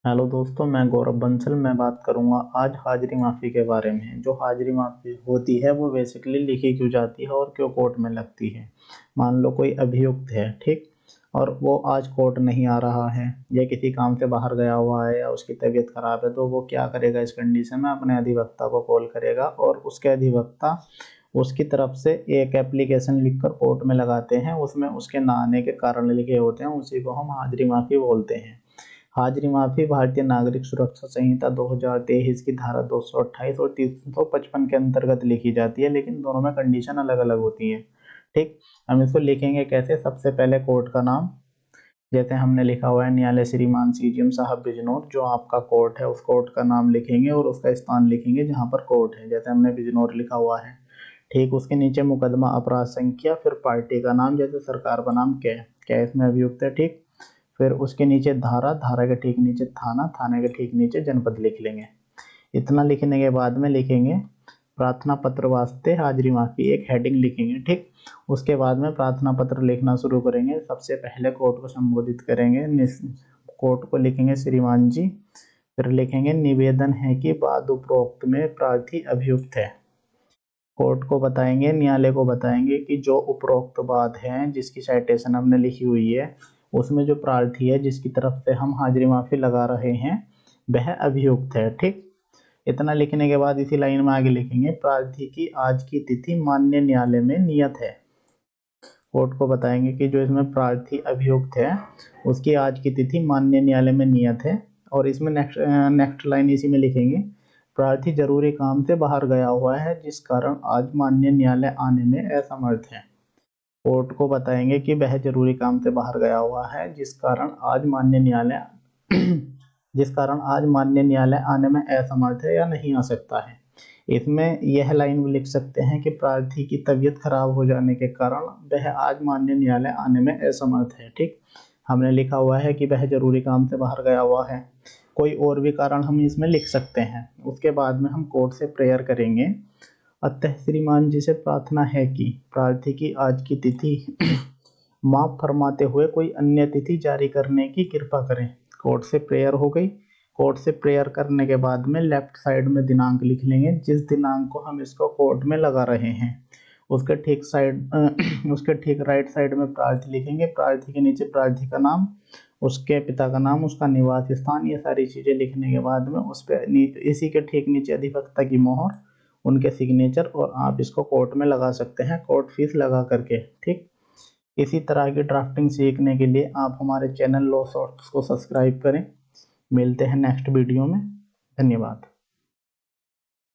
Hello दोस्तों, मैं गौरव बंसल। मैं बात करूंगा आज हाजिरी माफ़ी के बारे में। जो हाजिरी माफ़ी होती है वो बेसिकली लिखी क्यों जाती है और क्यों कोर्ट में लगती है। मान लो कोई अभियुक्त है, ठीक, और वो आज कोर्ट नहीं आ रहा है या किसी काम से बाहर गया हुआ है या उसकी तबीयत खराब है, तो वो क्या करेगा इस कंडीशन में, अपने अधिवक्ता को कॉल करेगा और उसके अधिवक्ता उसकी तरफ से एक एप्लीकेशन लिखकर कोर्ट में लगाते हैं। उसमें उसके ना आने के कारण लिखे होते हैं, उसी को हम हाजिरी माफ़ी बोलते हैं। हाजिरी माफी भारतीय नागरिक सुरक्षा संहिता 2023 की धारा 228 और 355 के अंतर्गत लिखी जाती है, लेकिन दोनों में कंडीशन अलग अलग होती है। ठीक, हम इसको लिखेंगे कैसे। सबसे पहले कोर्ट का नाम, जैसे हमने लिखा हुआ है न्यायालय श्रीमान सीजीएम साहब बिजनौर, जो आपका कोर्ट है उस कोर्ट का नाम लिखेंगे और उसका स्थान लिखेंगे जहाँ पर कोर्ट है, जैसे हमने बिजनौर लिखा हुआ है। ठीक, उसके नीचे मुकदमा अपराध संख्या, फिर पार्टी का नाम, जैसे सरकार बनाम क्या इसमें अभियुक्त है। ठीक, फिर उसके नीचे धारा, धारा के ठीक नीचे थाना, थाने के ठीक नीचे जनपद लिख लेंगे। इतना लिखने के बाद में लिखेंगे प्रार्थना पत्र वास्ते हाजिरी माफी, एक हेडिंग लिखेंगे। ठीक, उसके बाद में प्रार्थना पत्र लिखना शुरू करेंगे। सबसे पहले कोर्ट को संबोधित करेंगे, कोर्ट को लिखेंगे श्रीमान जी। फिर लिखेंगे निवेदन है कि बाद उपरोक्त में प्रार्थी अभियुक्त है। कोर्ट को बताएंगे, न्यायालय को बताएंगे कि जो उपरोक्त बात है जिसकी साइटेशन हमने लिखी हुई है, उसमें जो प्रार्थी है जिसकी तरफ से हम हाजिरी माफी लगा रहे हैं वह अभियुक्त है। ठीक, इतना लिखने के बाद इसी लाइन में आगे लिखेंगे प्रार्थी की आज की तिथि माननीय न्यायालय में नियत है। कोर्ट को बताएंगे कि जो इसमें प्रार्थी अभियुक्त है उसकी आज की तिथि माननीय न्यायालय में नियत है। और इसमें नेक्स्ट लाइन इसी में लिखेंगे प्रार्थी जरूरी काम से बाहर गया हुआ है जिस कारण आज माननीय न्यायालय आने में असमर्थ है। कोर्ट को बताएंगे कि वह जरूरी काम से बाहर गया हुआ है जिस कारण आज माननीय न्यायालय आने में असमर्थ है या नहीं आ सकता है। इसमें यह लाइन भी लिख सकते हैं कि प्रार्थी की तबीयत खराब हो जाने के कारण वह आज माननीय न्यायालय आने में असमर्थ है। ठीक, हमने लिखा हुआ है कि वह जरूरी काम से बाहर गया हुआ है, कोई और भी कारण हम इसमें लिख सकते हैं। उसके बाद में हम कोर्ट से प्रेयर करेंगे। अतः श्रीमान जी से प्रार्थना है कि प्रार्थी की आज की तिथि माफ फरमाते हुए कोई अन्य तिथि जारी करने की कृपा करें। कोर्ट से प्रेयर हो गई। कोर्ट से प्रेयर करने के बाद में लेफ्ट साइड में दिनांक लिख लेंगे, जिस दिनांक को हम इसको कोर्ट में लगा रहे हैं। उसके ठीक राइट साइड में प्रार्थी लिखेंगे। प्रार्थी के नीचे प्रार्थी का नाम, उसके पिता का नाम, उसका निवास स्थान, ये सारी चीजें लिखने के बाद में उस पे इसी के ठीक नीचे अधिवक्ता की मोहर, उनके सिग्नेचर, और आप इसको कोर्ट में लगा सकते हैं कोर्ट फीस लगा करके। ठीक, इसी तरह की ड्राफ्टिंग सीखने के लिए आप हमारे चैनल लॉ शॉर्ट्स को सब्सक्राइब करें। मिलते हैं नेक्स्ट वीडियो में। धन्यवाद।